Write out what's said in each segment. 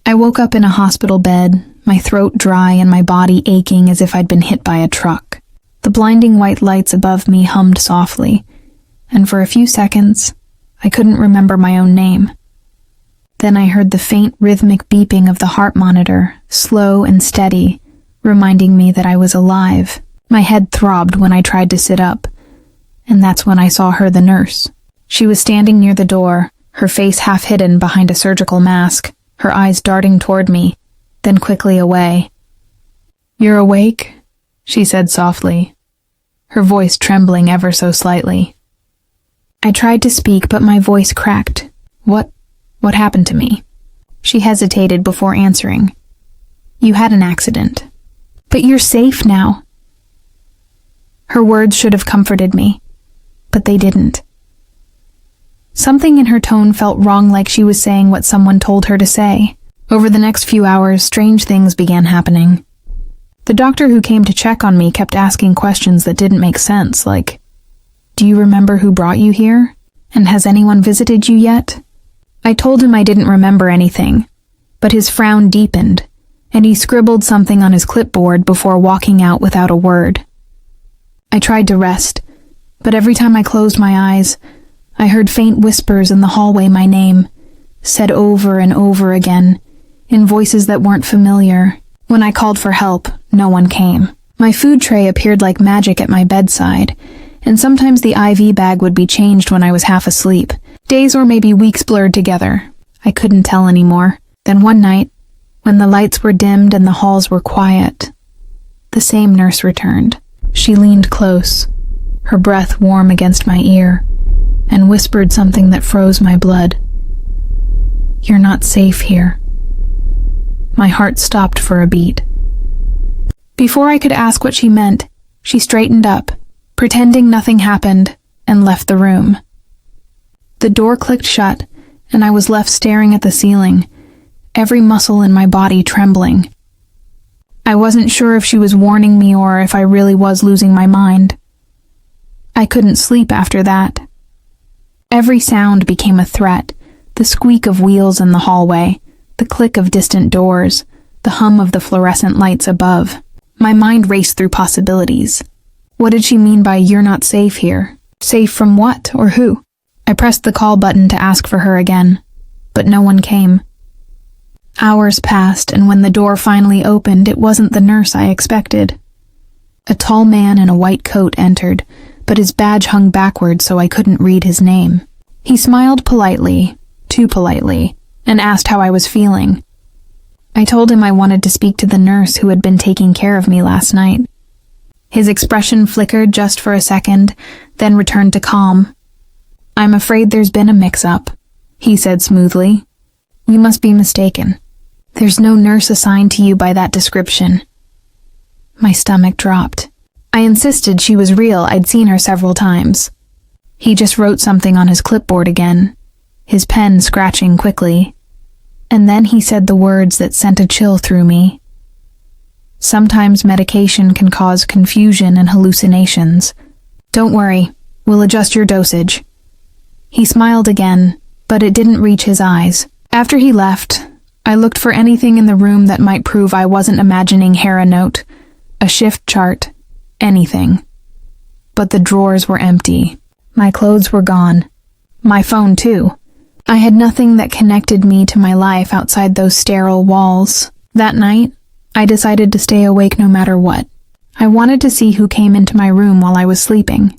I woke up in a hospital bed, my throat dry and my body aching as if I'd been hit by a truck. The blinding white lights above me hummed softly, and for a few seconds, I couldn't remember my own name. Then I heard the faint rhythmic beeping of the heart monitor, slow and steady, reminding me that I was alive. My head throbbed when I tried to sit up, and that's when I saw her, the nurse. She was standing near the door, her face half hidden behind a surgical mask, her eyes darting toward me, then quickly away. "You're awake?" she said softly, her voice trembling ever so slightly. I tried to speak, but my voice cracked. What happened to me?" She hesitated before answering. "You had an accident. But you're safe now." Her words should have comforted me, but they didn't. Something in her tone felt wrong, like she was saying what someone told her to say. Over the next few hours, strange things began happening. The doctor who came to check on me kept asking questions that didn't make sense, like, "Do you remember who brought you here? And has anyone visited you yet?" I told him I didn't remember anything, but his frown deepened, and he scribbled something on his clipboard before walking out without a word. I tried to rest, but every time I closed my eyes, I heard faint whispers in the hallway, my name, said over and over again, in voices that weren't familiar. When I called for help, no one came. My food tray appeared like magic at my bedside, and sometimes the IV bag would be changed when I was half asleep. Days or maybe weeks blurred together. I couldn't tell anymore. Then one night, when the lights were dimmed and the halls were quiet, the same nurse returned. She leaned close, her breath warm against my ear, and whispered something that froze my blood. "You're not safe here." My heart stopped for a beat. Before I could ask what she meant, she straightened up, pretending nothing happened, and left the room. The door clicked shut, and I was left staring at the ceiling, every muscle in my body trembling. I wasn't sure if she was warning me or if I really was losing my mind. I couldn't sleep after that. Every sound became a threat, the squeak of wheels in the hallway, the click of distant doors, the hum of the fluorescent lights above. My mind raced through possibilities. What did she mean by "you're not safe here"? Safe from what or who? I pressed the call button to ask for her again, but no one came. Hours passed, and when the door finally opened, it wasn't the nurse I expected. A tall man in a white coat entered, but his badge hung backward so I couldn't read his name. He smiled politely, too politely, and asked how I was feeling. I told him I wanted to speak to the nurse who had been taking care of me last night. His expression flickered just for a second, then returned to calm. "I'm afraid there's been a mix-up," he said smoothly. "You must be mistaken. There's no nurse assigned to you by that description." My stomach dropped. I insisted she was real. I'd seen her several times. He just wrote something on his clipboard again, his pen scratching quickly. And then he said the words that sent a chill through me. "Sometimes medication can cause confusion and hallucinations. Don't worry, we'll adjust your dosage." He smiled again, but it didn't reach his eyes. After he left, I looked for anything in the room that might prove I wasn't imagining Hera note, a shift chart, anything. But the drawers were empty. My clothes were gone. My phone, too. I had nothing that connected me to my life outside those sterile walls. That night, I decided to stay awake no matter what. I wanted to see who came into my room while I was sleeping.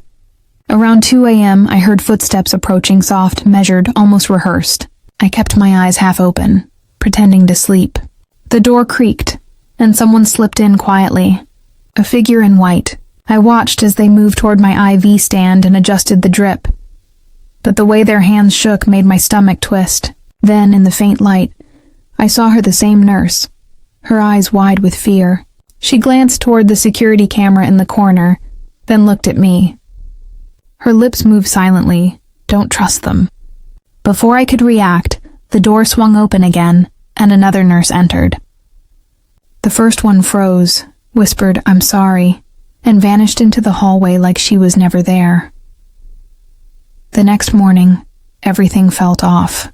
Around 2 a.m., I heard footsteps approaching, soft, measured, almost rehearsed. I kept my eyes half open, pretending to sleep. The door creaked, and someone slipped in quietly. A figure in white. I watched as they moved toward my IV stand and adjusted the drip. But the way their hands shook made my stomach twist. Then, in the faint light, I saw her, the same nurse, her eyes wide with fear. She glanced toward the security camera in the corner, then looked at me. Her lips moved silently. "Don't trust them." Before I could react, the door swung open again, and another nurse entered. The first one froze, whispered, "I'm sorry," and vanished into the hallway like she was never there. The next morning, everything felt off.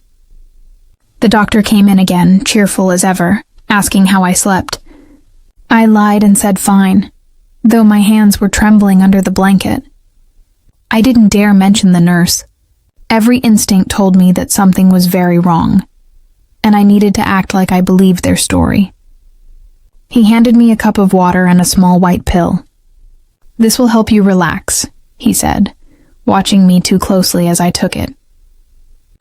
The doctor came in again, cheerful as ever, asking how I slept. I lied and said fine, though my hands were trembling under the blanket. I didn't dare mention the nurse. Every instinct told me that something was very wrong, and I needed to act like I believed their story. He handed me a cup of water and a small white pill. "This will help you relax," he said, watching me too closely as I took it.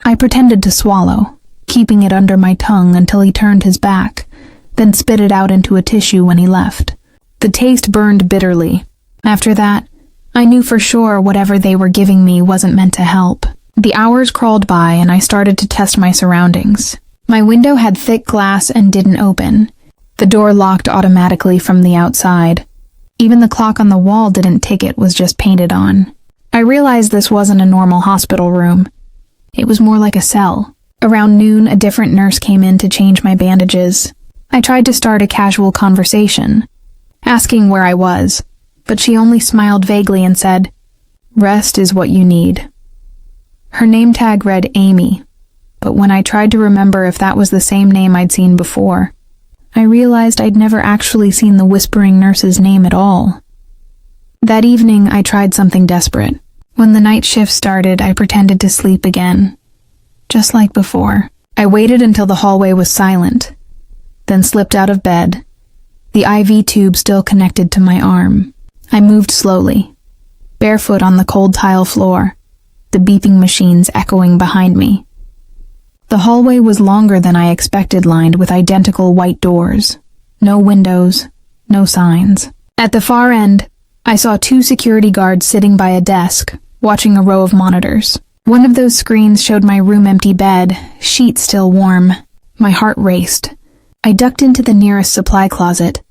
I pretended to swallow, keeping it under my tongue until he turned his back, then spit it out into a tissue when he left. The taste burned bitterly. After that, I knew for sure whatever they were giving me wasn't meant to help. The hours crawled by and I started to test my surroundings. My window had thick glass and didn't open. The door locked automatically from the outside. Even the clock on the wall didn't tick, it was just painted on. I realized this wasn't a normal hospital room. It was more like a cell. Around noon, a different nurse came in to change my bandages. I tried to start a casual conversation, asking where I was, but she only smiled vaguely and said, "Rest is what you need." Her name tag read Amy, but when I tried to remember if that was the same name I'd seen before, I realized I'd never actually seen the whispering nurse's name at all. That evening, I tried something desperate. When the night shift started, I pretended to sleep again. Just like before, I waited until the hallway was silent, then slipped out of bed, the IV tube still connected to my arm. I moved slowly, barefoot on the cold tile floor, the beeping machines echoing behind me. The hallway was longer than I expected, lined with identical white doors. No windows, no signs. At the far end, I saw 2 security guards sitting by a desk, watching a row of monitors. One of those screens showed my room-empty bed, sheets still warm. My heart raced. I ducked into the nearest supply closet,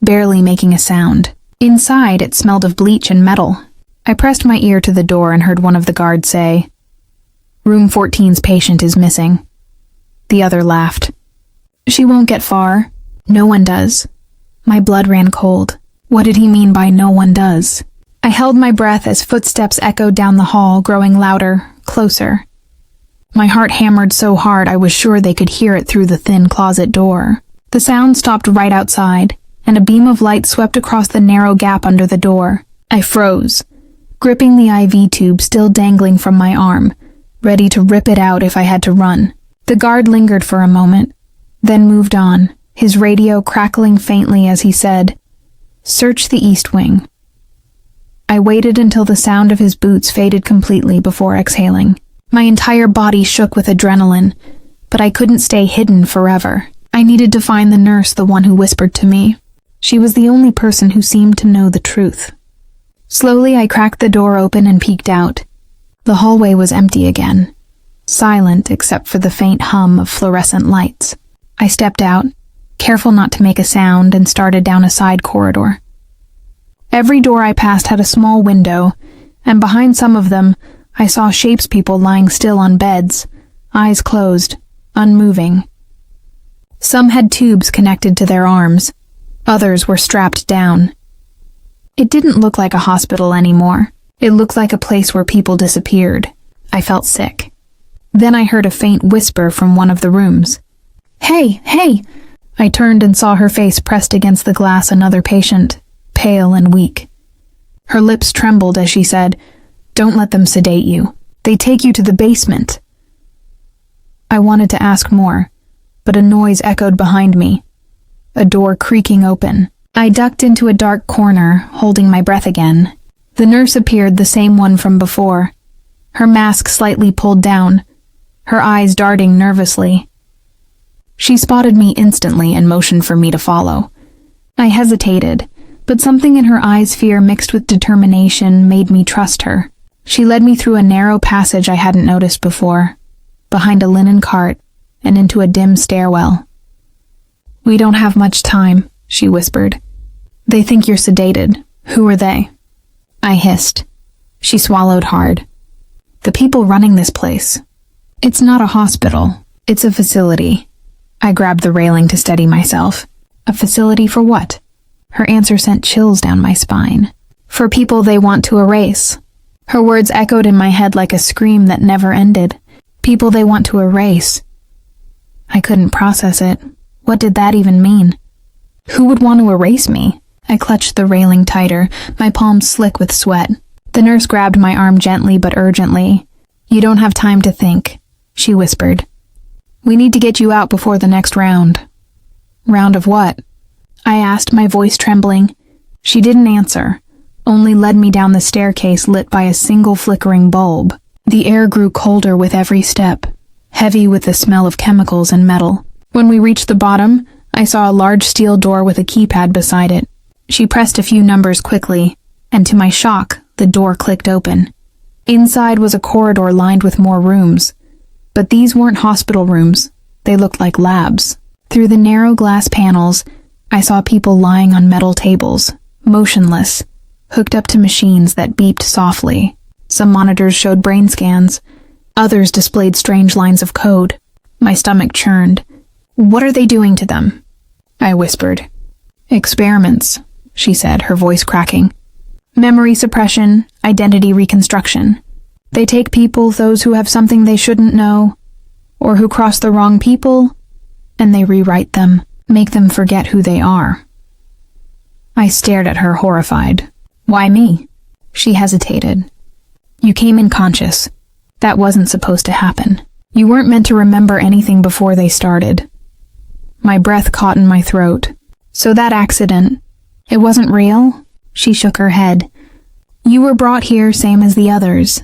barely making a sound. Inside, it smelled of bleach and metal. I pressed my ear to the door and heard one of the guards say, "Room 14's patient is missing." The other laughed. "She won't get far." "No one does." My blood ran cold. What did he mean by "no one does"? I held my breath as footsteps echoed down the hall, growing louder, closer. My heart hammered so hard I was sure they could hear it through the thin closet door. The sound stopped right outside, and a beam of light swept across the narrow gap under the door. I froze, gripping the IV tube still dangling from my arm, ready to rip it out if I had to run. The guard lingered for a moment, then moved on, his radio crackling faintly as he said, "Search the east wing." I waited until the sound of his boots faded completely before exhaling. My entire body shook with adrenaline, but I couldn't stay hidden forever. I needed to find the nurse, the one who whispered to me. She was the only person who seemed to know the truth. Slowly, I cracked the door open and peeked out. The hallway was empty again, silent except for the faint hum of fluorescent lights. I stepped out, careful not to make a sound, and started down a side corridor. Every door I passed had a small window, and behind some of them, I saw shapes-people lying still on beds, eyes closed, unmoving. Some had tubes connected to their arms. Others were strapped down. It didn't look like a hospital anymore. It looked like a place where people disappeared. I felt sick. Then I heard a faint whisper from one of the rooms. "Hey, hey!" I turned and saw her face pressed against the glass, another patient, pale and weak. Her lips trembled as she said, "Don't let them sedate you. They take you to the basement." I wanted to ask more, but a noise echoed behind me, a door creaking open. I ducked into a dark corner, holding my breath again. The nurse appeared, the same one from before, her mask slightly pulled down, her eyes darting nervously. She spotted me instantly and motioned for me to follow. I hesitated, but something in her eyes, fear mixed with determination, made me trust her. She led me through a narrow passage I hadn't noticed before, behind a linen cart, and into a dim stairwell. "We don't have much time," she whispered. "They think you're sedated. Who are they?" I hissed. She swallowed hard. "The people running this place. It's not a hospital. It's a facility." I grabbed the railing to steady myself. A facility for what? Her answer sent chills down my spine. "For people they want to erase." Her words echoed in my head like a scream that never ended. People they want to erase. I couldn't process it. What did that even mean? Who would want to erase me? I clutched the railing tighter, my palms slick with sweat. The nurse grabbed my arm gently but urgently. "You don't have time to think," she whispered. "We need to get you out before the next round." "Round of what?" I asked, my voice trembling. She didn't answer, only led me down the staircase lit by a single flickering bulb. The air grew colder with every step, heavy with the smell of chemicals and metal. When we reached the bottom, I saw a large steel door with a keypad beside it. She pressed a few numbers quickly, and to my shock, the door clicked open. Inside was a corridor lined with more rooms, but these weren't hospital rooms. They looked like labs. Through the narrow glass panels, I saw people lying on metal tables, motionless, hooked up to machines that beeped softly. Some monitors showed brain scans. Others displayed strange lines of code. My stomach churned. "What are they doing to them?" I whispered. "Experiments," she said, her voice cracking. "Memory suppression, identity reconstruction. They take people, those who have something they shouldn't know, or who cross the wrong people, and they rewrite them, make them forget who they are." I stared at her, horrified. "Why me?" She hesitated. "You came in conscious. That wasn't supposed to happen. You weren't meant to remember anything before they started." My breath caught in my throat. "So that accident, it wasn't real?" She shook her head. "You were brought here same as the others."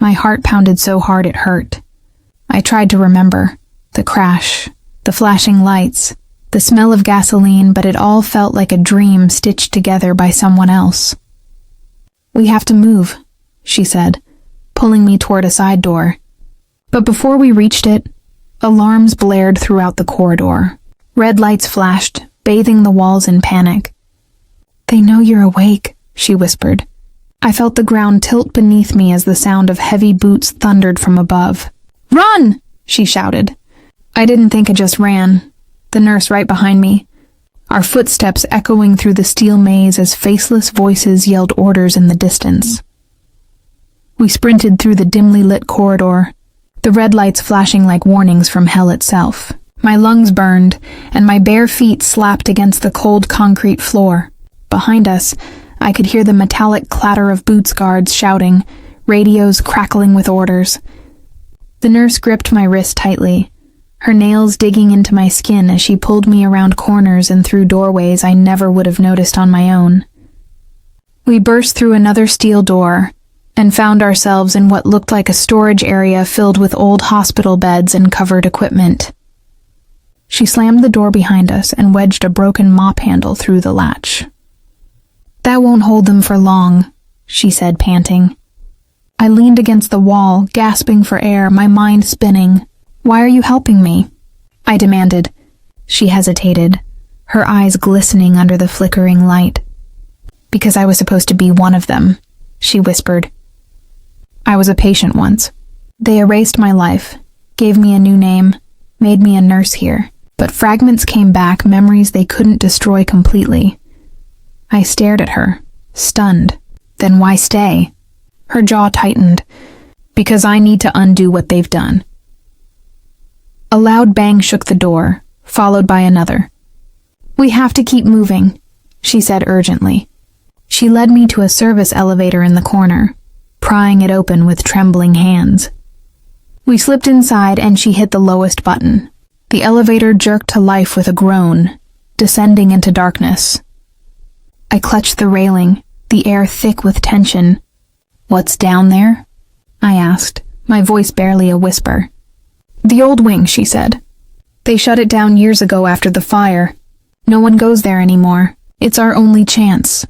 My heart pounded so hard it hurt. I tried to remember. The crash, the flashing lights, the smell of gasoline, but it all felt like a dream stitched together by someone else. "We have to move," she said, pulling me toward a side door. But before we reached it, alarms blared throughout the corridor. Red lights flashed, bathing the walls in panic. "They know you're awake," she whispered. I felt the ground tilt beneath me as the sound of heavy boots thundered from above. "Run!" she shouted. I didn't think, I just ran. The nurse right behind me. Our footsteps echoing through the steel maze as faceless voices yelled orders in the distance. We sprinted through the dimly lit corridor, the red lights flashing like warnings from hell itself. My lungs burned, and my bare feet slapped against the cold concrete floor. Behind us, I could hear the metallic clatter of boots guards shouting, radios crackling with orders. The nurse gripped my wrist tightly, her nails digging into my skin as she pulled me around corners and through doorways I never would have noticed on my own. We burst through another steel door and found ourselves in what looked like a storage area filled with old hospital beds and covered equipment. She slammed the door behind us and wedged a broken mop handle through the latch. "That won't hold them for long," she said, panting. I leaned against the wall, gasping for air, my mind spinning. "Why are you helping me?" I demanded. She hesitated, her eyes glistening under the flickering light. "Because I was supposed to be one of them," she whispered. "I was a patient once. They erased my life, gave me a new name, made me a nurse here. But fragments came back, memories they couldn't destroy completely." I stared at her, stunned. "Then why stay?" Her jaw tightened. "Because I need to undo what they've done." A loud bang shook the door, followed by another. "We have to keep moving," she said urgently. She led me to a service elevator in the corner, prying it open with trembling hands. We slipped inside and she hit the lowest button. The elevator jerked to life with a groan, descending into darkness. I clutched the railing, the air thick with tension. "What's down there?" I asked, my voice barely a whisper. "The old wing," she said. "They shut it down years ago after the fire. No one goes there anymore. It's our only chance."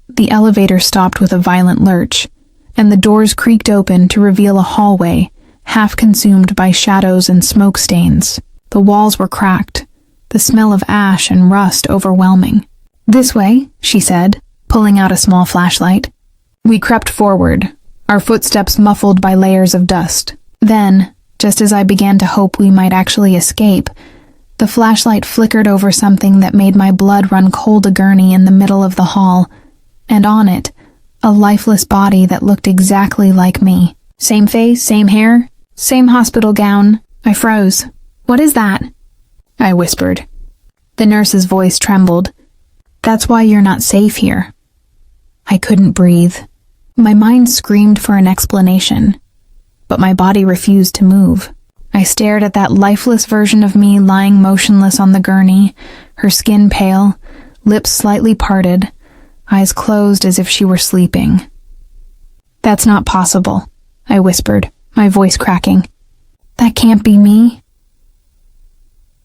The elevator stopped with a violent lurch, and the doors creaked open to reveal a hallway, half consumed by shadows and smoke stains. The walls were cracked, the smell of ash and rust overwhelming. "This way," she said, pulling out a small flashlight. We crept forward, our footsteps muffled by layers of dust. Then, just as I began to hope we might actually escape, the flashlight flickered over something that made my blood run cold a gurney in the middle of the hall, and on it, a lifeless body that looked exactly like me. Same face, same hair, same hospital gown. I froze. What is that? I whispered. The nurse's voice trembled. That's why you're not safe here. I couldn't breathe. My mind screamed for an explanation, but my body refused to move. I stared at that lifeless version of me lying motionless on the gurney, her skin pale, lips slightly parted, eyes closed as if she were sleeping. That's not possible, I whispered, my voice cracking. That can't be me.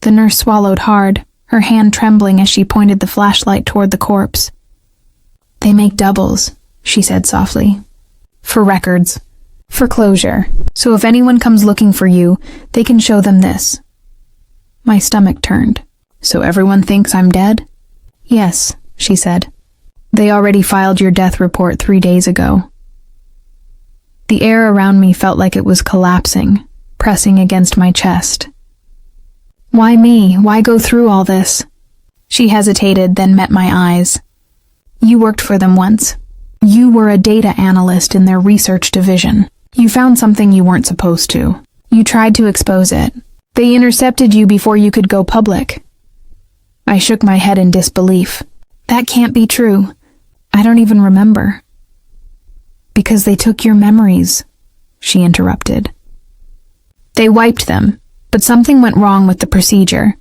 The nurse swallowed hard, her hand trembling as she pointed the flashlight toward the corpse. They make doubles, she said softly. For records. For closure. So if anyone comes looking for you, they can show them this. My stomach turned. So everyone thinks I'm dead? Yes, she said. They already filed your death report 3 days ago. The air around me felt like it was collapsing, pressing against my chest. Why me? Why go through all this? She hesitated, then met my eyes. You worked for them once. You were a data analyst in their research division. You found something you weren't supposed to. You tried to expose it. They intercepted you before you could go public. I shook my head in disbelief. That can't be true. I don't even remember. Because they took your memories, she interrupted. They wiped them, but something went wrong with the procedure.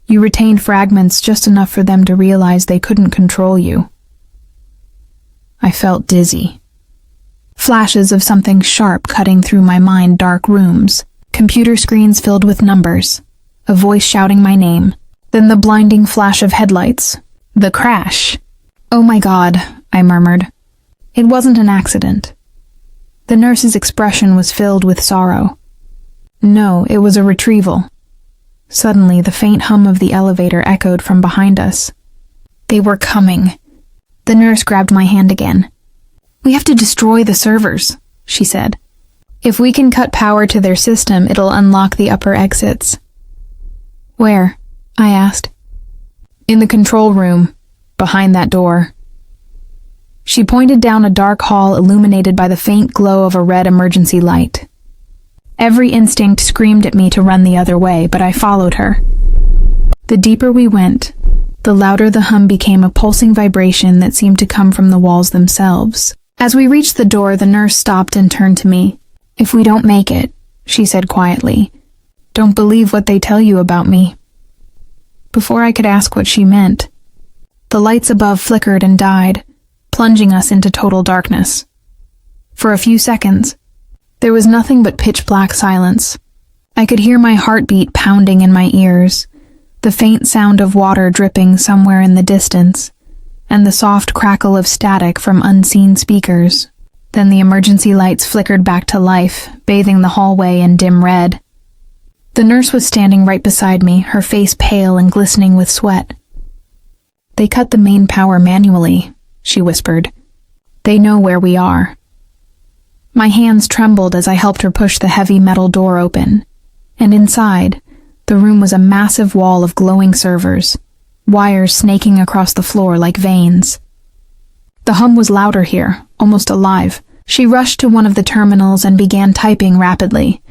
You retained fragments just enough for them to realize they couldn't control you. I felt dizzy. Flashes of something sharp cutting through my mind, dark rooms, computer screens filled with numbers, a voice shouting my name, then the blinding flash of headlights, the crash. Oh my God, I murmured. It wasn't an accident. The nurse's expression was filled with sorrow. No, it was a retrieval. Suddenly, the faint hum of the elevator echoed from behind us. They were coming. The nurse grabbed my hand again. We have to destroy the servers, she said. If we can cut power to their system, it'll unlock the upper exits. Where? I asked. In the control room, behind that door. She pointed down a dark hall illuminated by the faint glow of a red emergency light. Every instinct screamed at me to run the other way, but I followed her. The deeper we went, the louder the hum became, a pulsing vibration that seemed to come from the walls themselves. As we reached the door, the nurse stopped and turned to me. If we don't make it, she said quietly, don't believe what they tell you about me. Before I could ask what she meant, the lights above flickered and died, plunging us into total darkness. For a few seconds, there was nothing but pitch-black silence. I could hear my heartbeat pounding in my ears, the faint sound of water dripping somewhere in the distance, and the soft crackle of static from unseen speakers. Then the emergency lights flickered back to life, bathing the hallway in dim red. The nurse was standing right beside me, her face pale and glistening with sweat. They cut the main power manually, she whispered. They know where we are. My hands trembled as I helped her push the heavy metal door open, and inside, the room was a massive wall of glowing servers, wires snaking across the floor like veins. The hum was louder here, almost alive. She rushed to one of the terminals and began typing rapidly,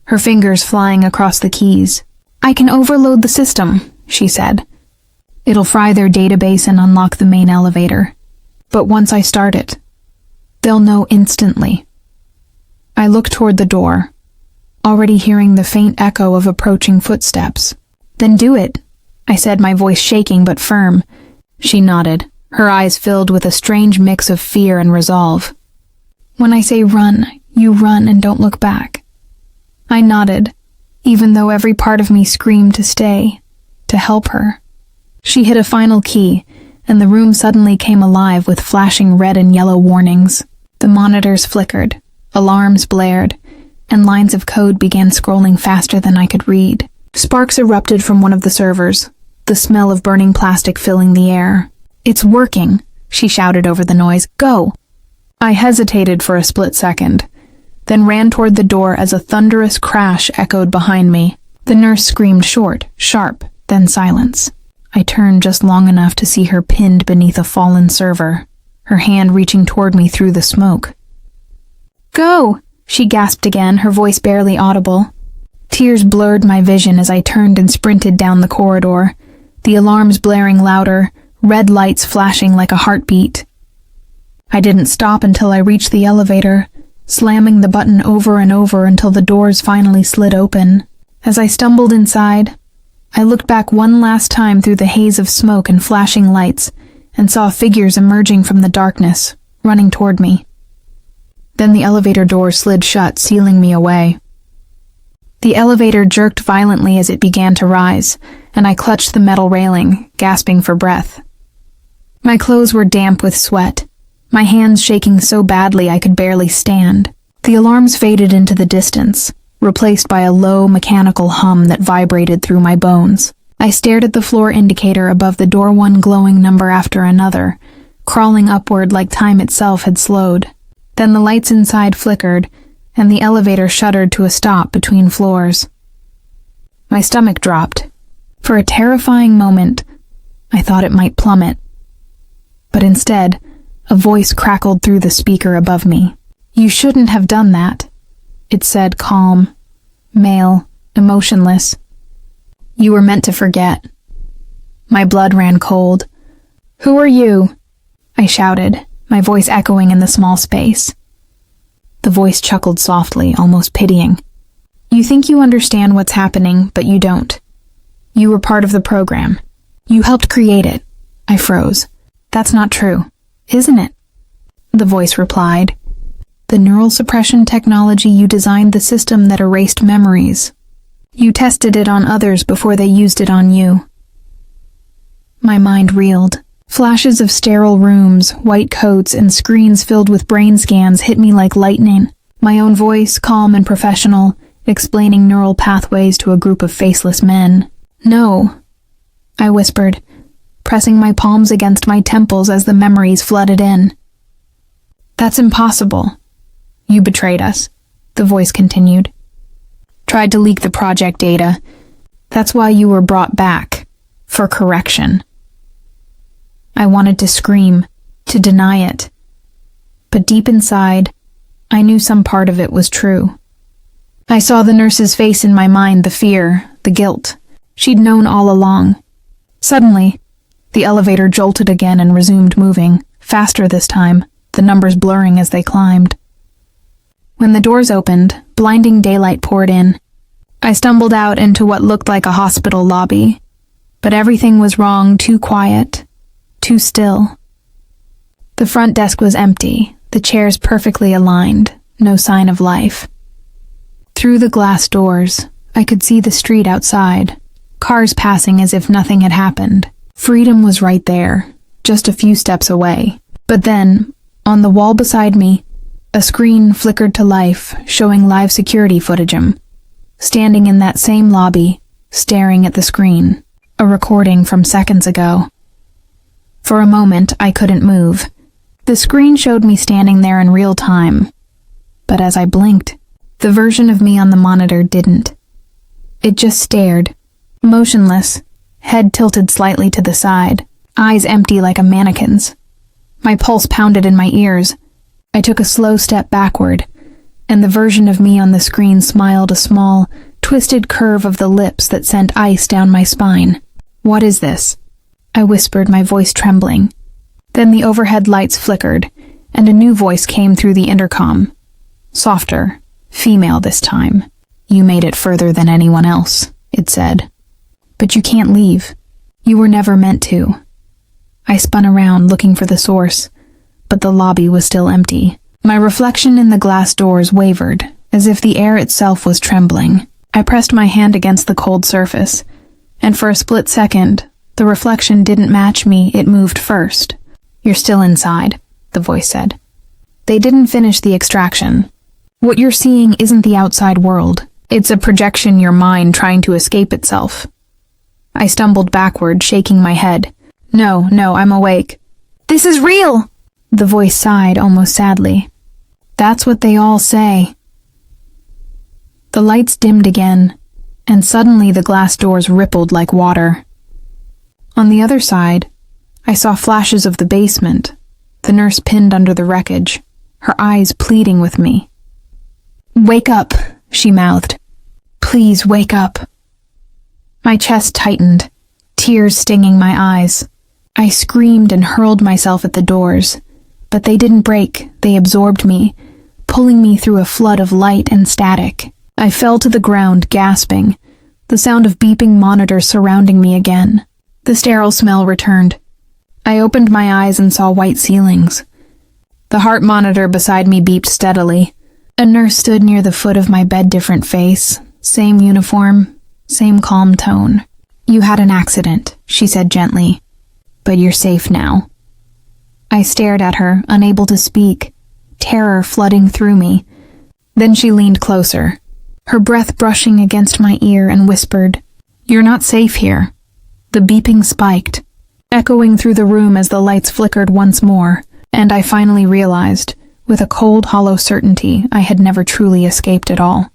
her fingers flying across the keys. I can overload the system, she said. It'll fry their database and unlock the main elevator. But once I start it, they'll know instantly. I looked toward the door, already hearing the faint echo of approaching footsteps. Then do it, I said, my voice shaking but firm. She nodded, her eyes filled with a strange mix of fear and resolve. When I say run, you run and don't look back. I nodded, even though every part of me screamed to stay, to help her. She hit a final key, and the room suddenly came alive with flashing red and yellow warnings. The monitors flickered, alarms blared, and lines of code began scrolling faster than I could read. Sparks erupted from one of the servers, the smell of burning plastic filling the air. It's working, she shouted over the noise. Go! I hesitated for a split second, then ran toward the door as a thunderous crash echoed behind me. The nurse screamed short, sharp, then silence. I turned just long enough to see her pinned beneath a fallen server, her hand reaching toward me through the smoke. Go! She gasped again, her voice barely audible. Tears blurred my vision as I turned and sprinted down the corridor, the alarms blaring louder, red lights flashing like a heartbeat. I didn't stop until I reached the elevator, slamming the button over and over until the doors finally slid open. As I stumbled inside, I looked back one last time through the haze of smoke and flashing lights and saw figures emerging from the darkness, running toward me. Then the elevator door slid shut, sealing me away. The elevator jerked violently as it began to rise, and I clutched the metal railing, gasping for breath. My clothes were damp with sweat, my hands shaking so badly I could barely stand. The alarms faded into the distance, replaced by a low mechanical hum that vibrated through my bones. I stared at the floor indicator above the door, one glowing number after another, crawling upward like time itself had slowed. Then the lights inside flickered, and the elevator shuddered to a stop between floors. My stomach dropped. For a terrifying moment, I thought it might plummet. But instead, a voice crackled through the speaker above me. "You shouldn't have done that," it said, calm, male, emotionless. "You were meant to forget." My blood ran cold. "Who are you?" I shouted, my voice echoing in the small space. The voice chuckled softly, almost pitying. "You think you understand what's happening, but you don't. You were part of the program. You helped create it." I froze. "That's not true, isn't it?" The voice replied. "The neural suppression technology you designed, the system that erased memories. You tested it on others before they used it on you." My mind reeled. Flashes of sterile rooms, white coats, and screens filled with brain scans hit me like lightning. My own voice, calm and professional, explaining neural pathways to a group of faceless men. "No," I whispered, pressing my palms against my temples as the memories flooded in. "That's impossible. You betrayed us," the voice continued. "Tried to leak the project data. That's why you were brought back. For correction." I wanted to scream, to deny it. But deep inside, I knew some part of it was true. I saw the nurse's face in my mind, the fear, the guilt. She'd known all along. Suddenly, the elevator jolted again and resumed moving, faster this time, the numbers blurring as they climbed. When the doors opened, blinding daylight poured in. I stumbled out into what looked like a hospital lobby, but everything was wrong, too quiet, too still. The front desk was empty, the chairs perfectly aligned, no sign of life. Through the glass doors, I could see the street outside, cars passing as if nothing had happened. Freedom was right there, just a few steps away. But then, on the wall beside me, a screen flickered to life, showing live security footage. Standing in that same lobby, staring at the screen, a recording from seconds ago. For a moment, I couldn't move. The screen showed me standing there in real time. But as I blinked, the version of me on the monitor didn't. It just stared, motionless, head tilted slightly to the side, eyes empty like a mannequin's. My pulse pounded in my ears. I took a slow step backward, and the version of me on the screen smiled, a small, twisted curve of the lips that sent ice down my spine. "What is this?" I whispered, my voice trembling. Then the overhead lights flickered, and a new voice came through the intercom. Softer, female this time. "You made it further than anyone else," it said. "But you can't leave. You were never meant to." I spun around, looking for the source, but the lobby was still empty. My reflection in the glass doors wavered, as if the air itself was trembling. I pressed my hand against the cold surface, and for a split second, the reflection didn't match me, it moved first. "You're still inside," the voice said. "They didn't finish the extraction. What you're seeing isn't the outside world. It's a projection your mind trying to escape itself." I stumbled backward, shaking my head. No, I'm awake." "This is real!" the voice sighed, almost sadly. "That's what they all say." The lights dimmed again, and suddenly the glass doors rippled like water. On the other side, I saw flashes of the basement, the nurse pinned under the wreckage, her eyes pleading with me. "Wake up," she mouthed. Please wake up. My chest tightened, tears stinging my eyes. I screamed and hurled myself at the doors, but they didn't break, they absorbed me, pulling me through a flood of light and static. I fell to the ground, gasping, the sound of beeping monitors surrounding me again. The sterile smell returned. I opened my eyes and saw white ceilings. The heart monitor beside me beeped steadily. A nurse stood near the foot of my bed, different face, same uniform, same calm tone. You had an accident, she said gently, but you're safe now. I stared at her, unable to speak, terror flooding through me. Then she leaned closer, her breath brushing against my ear, and whispered, "You're not safe here." The beeping spiked, echoing through the room as the lights flickered once more, and I finally realized, with a cold, hollow certainty, I had never truly escaped at all.